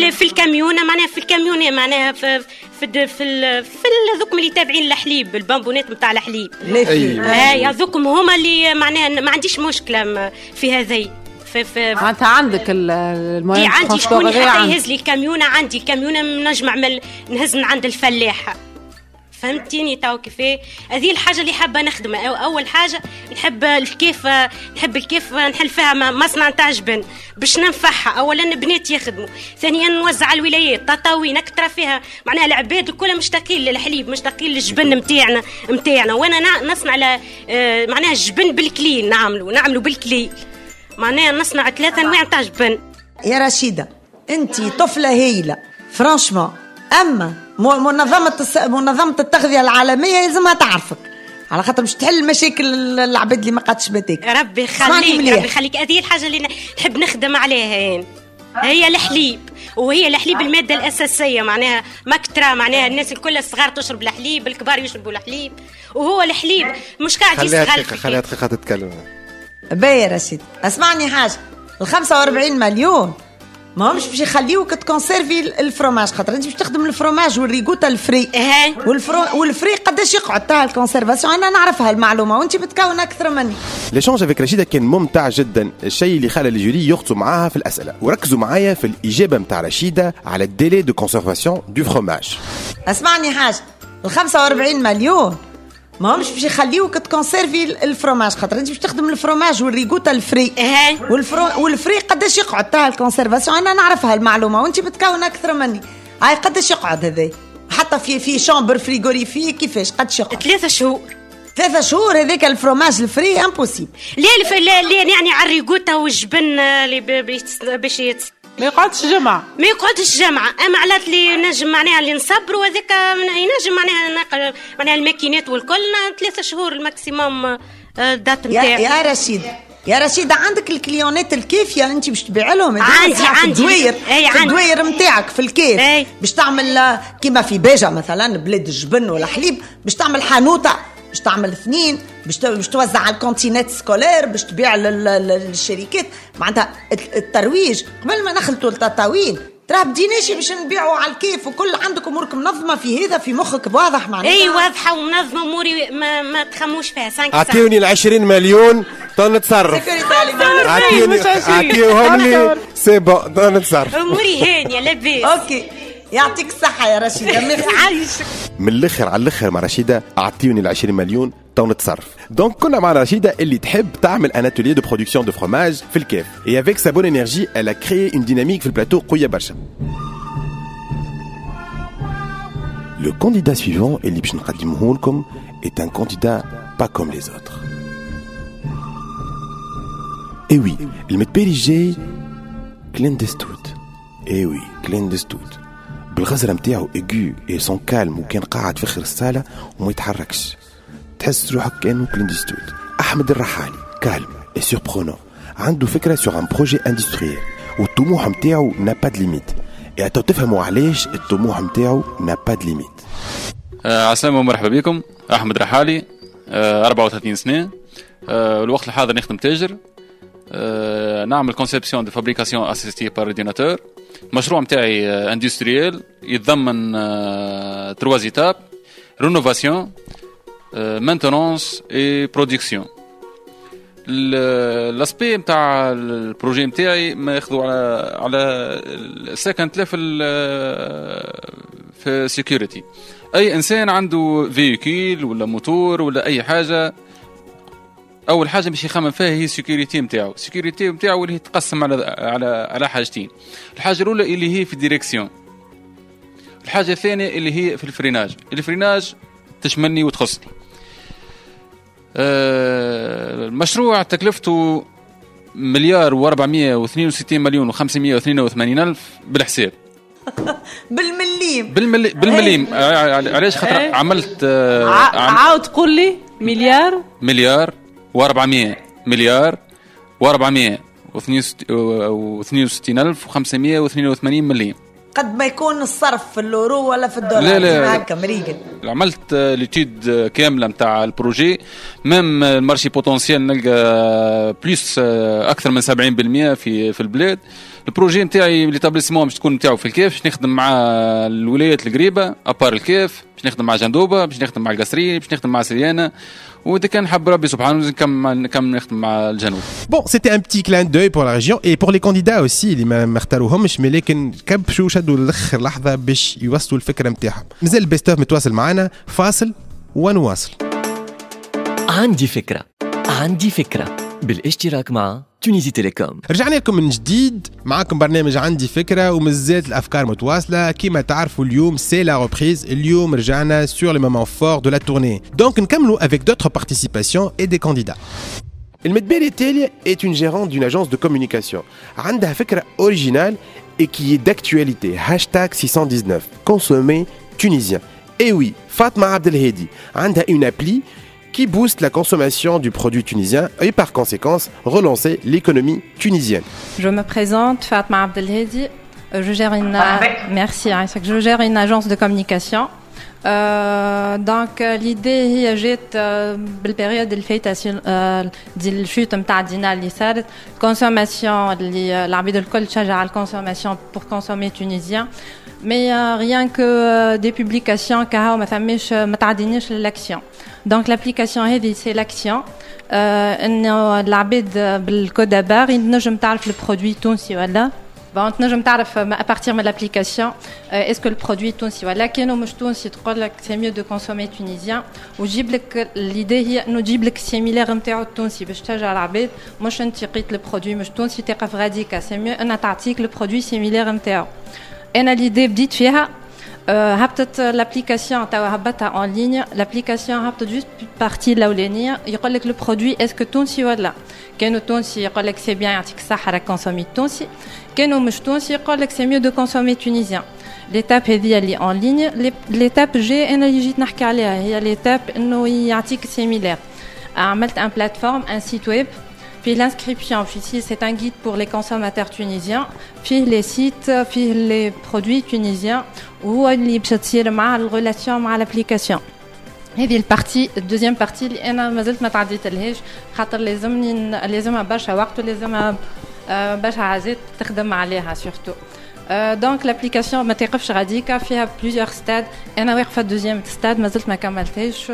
في الكاميونه معناها في الكاميونه معناها في ذوكم اللي تابعين الحليب البامبونات نتاع الحليب هذوكم هما اللي معناها ما عنديش مشكله في هذه انت عندك المهم عندي شكون حتى يهز لي الكاميونه عندي الكاميونه نجم نهز من عند الفلاحه فهمتيني تو كيفاه هذه الحاجه اللي حابه نخدمها اول حاجه نحب الكيف نحل فيها مصنع نتاع جبن باش ننفعها اولا بنات يخدموا ثانيا نوزع الولايات تطاوين اكثر فيها معناها العباد الكل مشتاقين للحليب مشتاقين للجبن نتاعنا وانا نصنع معناها الجبن بالكلي نعملوا بالكلي معناها نصنع 3 أنواع تاع جبن. يا رشيدة أنت طفلة هايلة فرانشمان أما منظمة التغذية العالمية يلزمها تعرفك على خاطر مش تحل مشاكل العباد اللي ما قادش باتيك. ربي يخليك هذه الحاجة اللي نحب نخدم عليها هي الحليب وهي الحليب المادة الأساسية معناها مكترة معناها الناس الكل الصغار تشرب الحليب الكبار يشربوا الحليب وهو الحليب مش قاعد يسخن. خليها دقيقة تتكلم. باهي رشيد اسمعني حاجه 45 مليون ما همش باش يخليوك تكونسيرفي الفرomage خاطر انت باش تخدم الفرomage والريغوتا الفري والفري قداش يقعد تاع الكونسيرفاسيون انا نعرفها المعلومه وانت بتكون اكثر مني. ليشونج افيك رشيده كان ممتع جدا الشيء اللي خلى الجوري يخطوا معاها في الاسئله وركزوا معايا في الاجابه نتاع رشيده على الديلي دو كونسيرفاسيون دو فرomage. اسمعني حاجه 45 مليون ما همش باش يخليوك تكونسيرفي الفرomage خاطر انت باش تخدم الفرomage والريغوتا الفري والفري قداش يقعد تاع الكونسيرفاسيون انا نعرفها المعلومه وانت بتكون اكثر مني. هاي قداش يقعد هذا حتى في شامبر فريغوريفي كيفاش قداش يقعد 3 شهور 3 شهور هذاك الفرomage الفري امبوسيبل. لا يعني على الريغوتا والجبن اللي باش ما يقعدش جمعة اما علات اللي نجم معناها اللي نصبروا هذاك ينجم معناها الماكينات والكل 3 شهور الماكسيموم دات نتاعو. يا رشيدة عندك الكليونات الكافية انت باش تبيع لهم عندي الدوير نتاعك في الكيف باش تعمل كيما في باجة مثلا بلاد الجبن ولا حليب باش تعمل حانوتة باش تعمل 2 باش توزع على الكونتينات سكولير باش تبيع للشركات معناتها الترويج قبل ما نخلطوا التطاوين ترى بديناش باش نبيعوا على الكيف وكل عندك امورك منظمه في هذا في مخك واضح معناتها واضحه ومنظمه اموري ما تخموش فيها 5 اعطيوني 20 مليون نتصرف اعطيوهم لي سي بون نتصرف اموري هانيه لاباس اوكي يعطيك الصحة يا رشيدة عايشك من الاخر على الاخر مع رشيدة اعطيوني 20 مليون نتصرف. دونك كنا مع رشيدة اللي تحب تعمل ان atelier de production de fromage في الكيف et avec sa bonne énergie elle a créé une dynamique في البلاتو قوية برشا. Le candidat suivant اللي باش نقدمه لكم est un candidat pas comme les autres. Et oui, المتباري الجاي كليندستود. Et oui, كليندستود. بالغزرة متاعو ايجو اي سون كالم وكان قاعد في اخر الصالة وما يتحركش تحس روحك كأنه كليندستود. أحمد الرحالي كالم اي سوربرونون عنده فكرة سور ان بروجي اندستريال والطموح متاعو نا با دو ليميت اي تفهموا علاش الطموح متاعو نا با دو ليميت. عسلامة ومرحبا بكم. أحمد الرحالي 34 سنة الوقت الحاضر نخدم تاجر نعمل كونسيبسيون دو فابريكاسيون اسيستي بار اورديناتور. المشروع متاعي اندستريال يتضمن 3 ايتاب رينوفاسيون مانتونونس اي برودكسيون. الاسبي نتاع البروجي نتاعي ما ياخذوا على سكند ليفل في سيكوريتي. اي انسان عنده فيكيل ولا موتور ولا اي حاجه اول حاجه باش يخمم فيها هي السيكوريتي نتاعو. السيكوريتي نتاعو اللي هي تقسم على حاجتين. الحاجه الاولى اللي هي في الديريكسيون، الحاجه الثانيه اللي هي في الفريناج. الفريناج تشملني وتخصني. المشروع تكلفته 1,462,582,000 بالحساب. بالمليم علاش خاطر عملت عاود تقول لي مليار و400 و462,582 مليم. قد ما يكون الصرف في اللورو ولا في الدولار. لا هكا مريقل عملت ليتود كامله نتاع البروجي ميم المارشي بوتنسيال نلقى بليس اكثر من 70% في البلاد. البروجي نتاعي ليتابليسمون باش تكون نتاعو في الكيف، باش نخدم مع الولايات القريبه ابار الكيف، باش نخدم مع جندوبه، باش نخدم مع القصري، باش نخدم مع سليانه، وإذا كان حب ربي سبحانه كم نخدم مع الجنوب. Bon, c'était un petit clin d'œil pour la région et pour les candidats aussi اللي ما اختاروهمش، لكن كبشوا شدوا الاخر لحظه باش يوصلوا الفكره نتاعهم. مازال البيست اوف متواصل معنا، فاصل ونواصل. عندي فكرة بالاشتراك مع تونيزي تيليكوم. رجعنا لكم من جديد، معاكم برنامج عندي فكرة ومازالت الأفكار متواصلة. كما تعرفوا اليوم سي لا ريبريز، اليوم رجعنا sur les moments forts de la tournée. Donc نكملوا avec d'autres participations et des candidats. المدبيري تاليا est une gérante d'une agence de communication. عندها فكرة originale et qui est d'actualité. Hashtag 619 consommer tunisien. Et oui, Fatma Abdelhedi عندها une appli qui booste la consommation du produit tunisien et par conséquence relancer l'économie tunisienne. Je me présente, Fatma Abdelhedi. Je gère je gère une agence de communication. Donc l'idée هي جات بالبريود اللي فاتت ديال الشوط نتاع الدينار اللي صارت كونسوماسيون اللي العباد الكل تشجع على الكونسوماسيون pour consommer tunisien. Mais rien que des publications كهو ما تعدينيش للاكسيون. Donc l'application هذه c'est l'action. انه العباد بالكود بار ينجم تعرف البرودوي التونسي ولا bon تنجم تعرف à partir de l'application est-ce que le produit تونسي ولا كانوا مش تونسي تقول لك c'est mieux de consommer tunisien وجيب لك l'idée هي انه تجيب لك السيميلير نتاعو التونسي باش تشجع العباد مش انت لقيت البرودوي مش تونسي تقف غاديكا c'est mieux انها تعطيك البرودوي سيميلير نتاعو. انا l'idée بديت فيها هبطت l'application تاع هبطتها اون ليني l'application هبطت جوست بارتي الاولانيه يقول لك البرودوي اسكو تونسي ولا كانوا تونسي يقول لك سي بيان يعطيك الصحه راك كونسومي تونسي كانوا مش تونسي يقول لك سي ميو دو كونسومي تونيزيان. ليتاب هذه اللي اون ليني ليتاب جي انا اللي جيت نحكي عليها هي ليتاب انه يعطيك سيميلير. عملت ان بلاتفورم ان سيت ويب فيه l'inscription ici c'est un guide pour les consommateurs tunisiens فيه les sites فيه les produits tunisiens وهو اللي باش تصير مع الريلاسيون مع الابليكاسيون. هذه البارتي الدوزيام بارتي اللي انا مازلت ما تعديتلهاش خاطر لازمها برشا وقت ولازمها برشا عزات تخدم عليها سورتو. دونك لابليكاسيون ما تقفش غاديكا فيها بليزيور ستاد. انا واقفه الدوزيام ستاد مازلت ما كملتهاش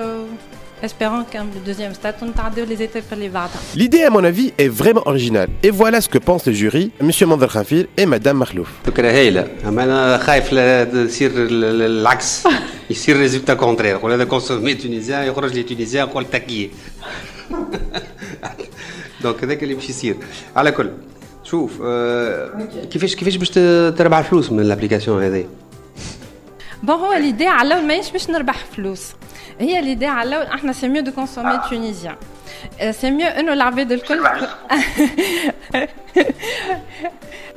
espérant qu'un deuxième stade on tarde les étapes les بعدها. L'idée à mon avis est vraiment originale et voilà ce que pense le jury, monsieur Mandar Khanfir et madame Makhlouf. فكرة هايلة، أما أنا خايف يصير العكس، يصير ريزولتا كونترير، يقول هذا كونسومي تونيزيان يخرج لي تونيزيان يقول تاكيي. دونك هذاك اللي باش يصير. على كل شوف كيفاش باش تربح الفلوس من الابليكاسيون هذه؟ بون هو ليدي على الاول ماهيش باش نربح فلوس، هي ليدي على الاول احنا سي ميو دو كونسومي تونيزيان، سي ميو انه العباد الكل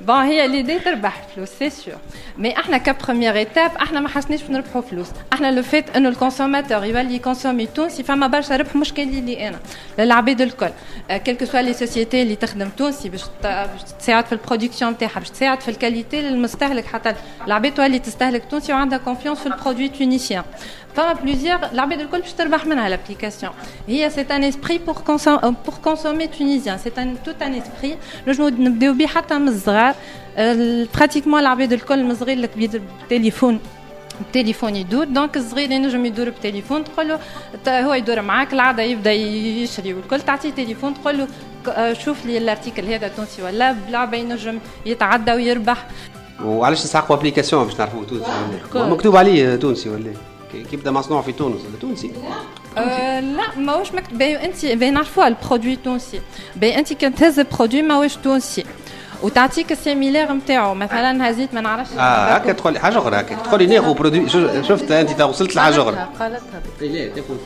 بون هي ليدي تربح فلوس سي سور، مي احنا كبروميير ايتاب احنا ما حسناش نربحوا فلوس، احنا لو فيت انه الكونسوماتور يولي يكونسومي تونسي فما برشا ربح مش كان لي انا للعباد الكل، كيلكو سوا لي سوسيتي اللي تخدم تونسي باش تساعد في البرودكسيون نتاعها باش تساعد في الكاليتي للمستهلك حتى العباد تولي تستهلك تونسي وعندها كونفيونس في البرودوي تونيسيان. فما بليزيور العباد الكل باش تربح منها لابليكاسيون، هي سي ان اسبري بور كونسومي تونيزيان، سي ان توت ان اسبري نجمو نبداو بيه حتى من الصغار، براتيكمون العباد الكل من صغير لكبير بالتليفون يدور، دونك الصغير ينجم يدور بالتليفون تقول له هو يدور معاك العاده يبدا يشري والكل تعطيه تليفون تقول له شوف لي الارتيكل هذا تونسي ولا بلعبه ينجم يتعدى ويربح. وعلاش تسحقوا ابليكاسيون باش نعرفوا تونسي ولا مكتوب عليه تونسي ولا كيبدا مصنوع في تونس تونسي؟ لا ماهوش مكتوب، انت نعرفوها البرودوي تونسي، انت كان تهز البرودوي ماهوش تونسي وتعطيك السيميلير نتاعو، مثلا هزيت ما نعرفش هكا تقول لي حاجه اخرى، هكا تقول لي ناخذ برودوي، شفت انت وصلت لحاجه اخرى قالتها لا تاخذ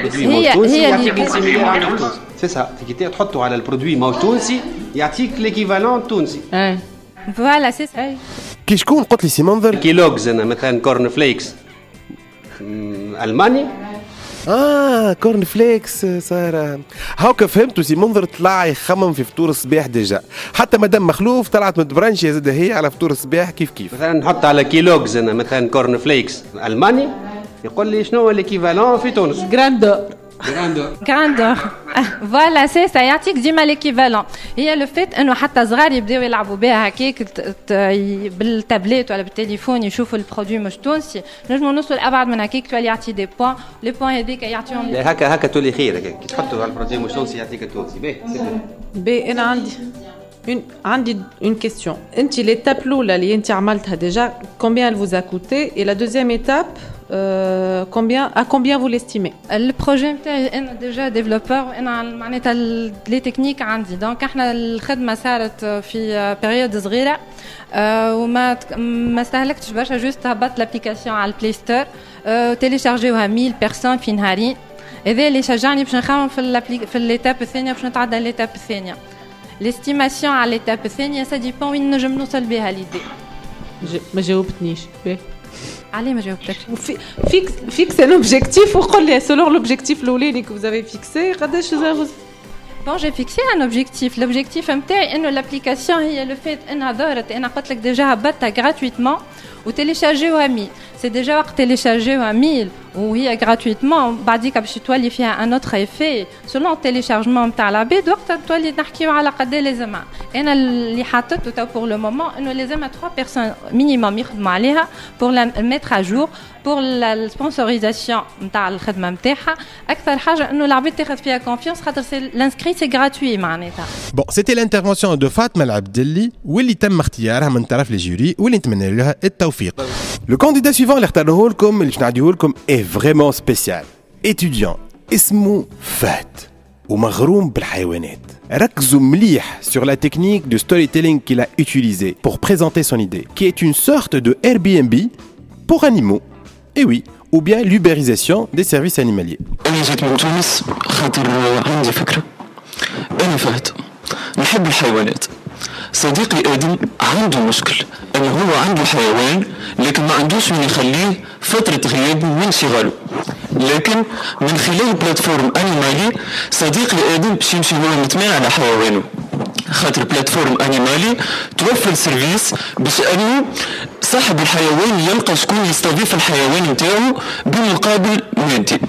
برودوي ماهوش تونسي يعطيك السيميلير على تونسي، سي سا كي تحطه على البرودوي ماهوش تونسي يعطيك ليكيفالون تونسي. فوالا سي سا. كي شكون قلت لي سي منظر؟ كيلوغز انا مثلا كورن فليكس الماني كورن فليكس صار هاكا فهمتوا سي منظر طلع يخمم في فطور الصباح ديجا، حتى مدام مخلوف طلعت من برانشي زاد هي على فطور الصباح كيف مثلا نحط على كيلوغز انا مثلا كورن فليكس الماني يقول لي شنو هو ليكيفالون في تونس؟ جراندور. Grandeur. Voilà, c'est ça. يعطيك ديما l'équivalent. هي لو فيت انه حتى صغار يبداو يلعبوا بها هكاك بالتابلت ولا بالتليفون يشوفوا البرودوي مش تونسي، نجموا نوصل ابعد من هكاك تولي يعطي دي بوان، لي بوان هذيك يعطيهم هكا تولي خير كي تحطوا على البرودوي مش تونسي يعطيك التونسي. باهي انا عندي une question. انت l'étape الاولى اللي انت عملتها déjà combien elle vous a coûté et la deuxième étape combien vous l'estimez? Le projet نتاعي انا ديجا ديفلوبور وانا معناتها لي تكنيك عندي، دونك احنا الخدمه صارت في بيريود صغيره وما استهلكتش برشا، جوست هبطت لابليكاسيون على البلاي ستور تيليشارجيوها 1000 بيرسون في نهارين. هذا اللي شجعني باش نخمم في الليتاب الثانيه باش نتعدى الليتاب الثانيه. الاستيماسيون على الليتاب الثانيه سا ديبون وين نجم نوصل بها ليدي. ما جاوبتنيش. عليه ما جاوبتكش؟ فيكس ان اوبجيكتيف وقول لي سولور لوبجيكتيف الاولاني كو فوزافي فيكسي قداش Bon, j'ai fixé un objectif. L'objectif est que l'application est le fait qu'elle déjà gratuitement ou télécharger à 1000. C'est déjà télécharger à 1000 ou gratuitement. بعد كبش تولي فيها un autre effet. Selon le téléchargement نتاع العباد وقت تولي نحكيو على قد لازم. أنا اللي حطيته pour le moment إنه لازم 3 personnes minimum يخدموا عليها pour la mettre à jour. pour la sponsorisation نتاع الخدمه نتاعها. اكثر حاجه انه العباد تاخذ فيها كونفيونس خاطر الانسكري سي غراتوي معناتها. Bon, c'était l'intervention de Fatma Al-Abdelli واللي تم اختيارها من طرف الجوري واللي نتمنى لها التوفيق. Le candidat suivant اللي اختاره لكم اللي نعديه لكم est vraiment spécial. étudiant اسمه فهد ومغروم بالحيوانات. ركزوا مليح sur la technique de storytelling qu'il a utilisée pour présenter son idée, qui est une sorte de Airbnb pour animaux. Et oui, ou bien l'ubérisation des services animaliers. أنا جيت من تونس خاطر عندي فكرة. أنا فهد نحب الحيوانات. صديقي آدم عنده مشكل أنه هو عنده حيوان لكن ما عندوش من يخليه فترة غياب من شغله. لكن من خلال بلاتفورم أنيمالي صديقي آدم باش يمشي هو متماع على حيوانه. خاطر بلاتفورم أنيمالي توفر سيرفيس باش أنه صاحب الحيوان يلقى شكون يستضيف الحيوان نتاعو بمقابل مادي.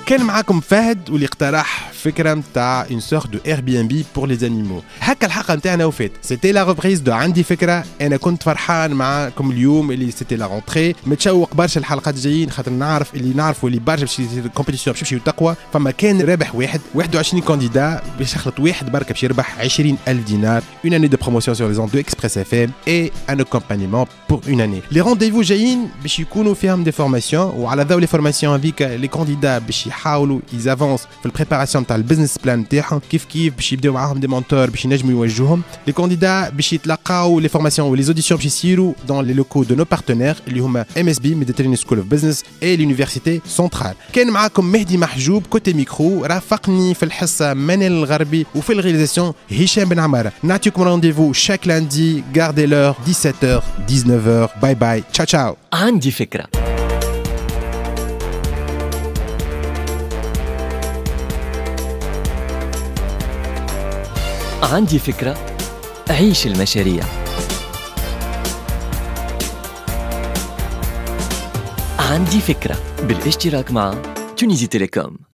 كان معاكم فهد واللي اقترح فكره نتاع une sorte de Airbnb pour les animaux. هكا الحلقه نتاعنا وفات. سيتي لا ريبريز دو عندي فكره. انا كنت فرحان معاكم اليوم اللي سيتي لا رونتري، متشوق برشا الحلقات الجايين خاطر نعرف اللي نعرفوا اللي برشا باش الكومبيتيسيون باش يمشيو تقوى. فما كان رابح واحد 21 كانديدا باش يخلط واحد بركه باش يربح 20,000 دينار، une année de promotion sur les ondes de Express FM et un accompagnement pour une année. Les rendez-vous جايين باش يكونوا فيهم دي فورماسيون، وعلى ذو لي فورماسيون هذيك لي كانديدا باش يحاولوا يزافونس في البريباراسيون تاع البزنس بلان تاعهم، كيف باش يبداو معاهم دي مونتور باش ينجموا يوجهوهم. لي كانديدا باش يتلقاو لي فورماسيون ولي زوديسيون باش يصيروا دون لي لوكو دو نو بارتنير اللي هما MSB Mediterranean School of Business et l'Université Centrale. كان معاكم مهدي محجوب كوتي ميكرو، رافقني في الحصه منال الغربي وفي الرياليزاسيون هشام بن عماره. نعطيكم رونديفو شاك لاندي gardez l'heure 17h 19h. باي باي تشاو تشاو. عندي فكرة. عندي فكرة. عيش المشاريع. عندي فكرة بالاشتراك مع تونيزي تيليكوم.